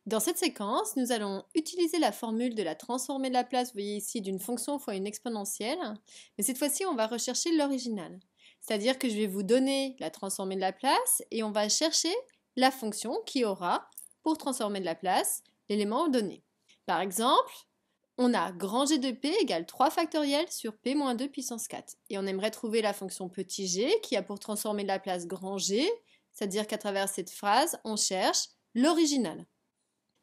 Dans cette séquence, nous allons utiliser la formule de la transformée de Laplace, vous voyez ici, d'une fonction fois une exponentielle, mais cette fois-ci, on va rechercher l'original. C'est-à-dire que je vais vous donner la transformée de Laplace et on va chercher la fonction qui aura, pour transformer de Laplace, l'élément donné. Par exemple, on a grand G de P égale 3 factoriel sur P moins 2 puissance 4. Et on aimerait trouver la fonction petit g qui a pour transformer de Laplace grand G, c'est-à-dire qu'à travers cette phrase, on cherche l'original.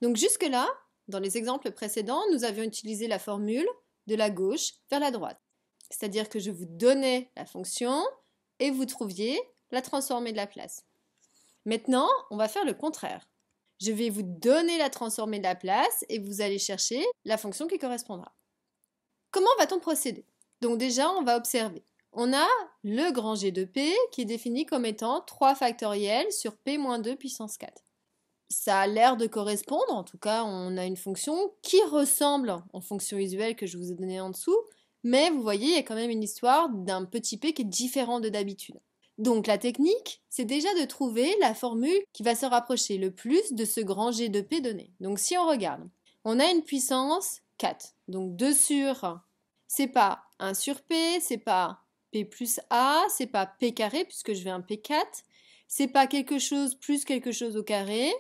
Donc jusque-là, dans les exemples précédents, nous avions utilisé la formule de la gauche vers la droite. C'est-à-dire que je vous donnais la fonction et vous trouviez la transformée de Laplace. Maintenant, on va faire le contraire. Je vais vous donner la transformée de Laplace et vous allez chercher la fonction qui correspondra. Comment va-t-on procéder? Donc déjà, on va observer. On a le grand G de P qui est défini comme étant 3 factoriel sur P moins 2 puissance 4. Ça a l'air de correspondre, en tout cas on a une fonction qui ressemble en fonction visuelle que je vous ai donnée en dessous, mais vous voyez il y a quand même une histoire d'un petit p qui est différent de d'habitude. Donc la technique, c'est déjà de trouver la formule qui va se rapprocher le plus de ce grand G de P donné. Donc si on regarde, on a une puissance 4, donc 2 sur, c'est pas 1 sur P, c'est pas P plus A, c'est pas P carré puisque je vais un P4, c'est pas quelque chose plus quelque chose au carré,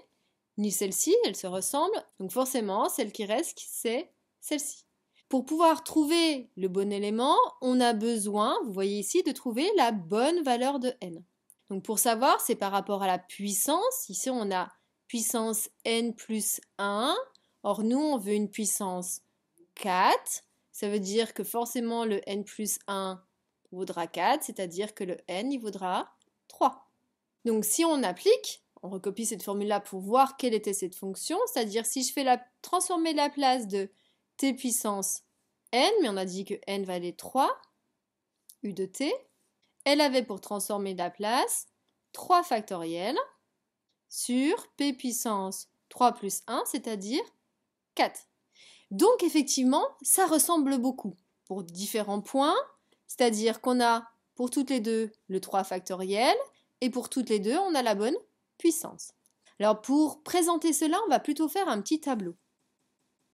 ni celle-ci, elles se ressemblent, donc forcément, celle qui reste, c'est celle-ci. Pour pouvoir trouver le bon élément, on a besoin, vous voyez ici, de trouver la bonne valeur de n. Donc pour savoir, c'est par rapport à la puissance. Ici, on a puissance n plus 1. Or, nous, on veut une puissance 4. Ça veut dire que forcément, le n plus 1 vaudra 4, c'est-à-dire que le n, il vaudra 3. Donc si on applique, on recopie cette formule-là pour voir quelle était cette fonction, c'est-à-dire si je fais la transformée de Laplace de t puissance n, mais on a dit que n valait 3, u de t, elle avait pour transformer de Laplace 3 factoriel sur p puissance 3 plus 1, c'est-à-dire 4. Donc effectivement, ça ressemble beaucoup pour différents points, c'est-à-dire qu'on a pour toutes les deux le 3 factoriel, et pour toutes les deux, on a la bonne puissance. Alors pour présenter cela, on va plutôt faire un petit tableau.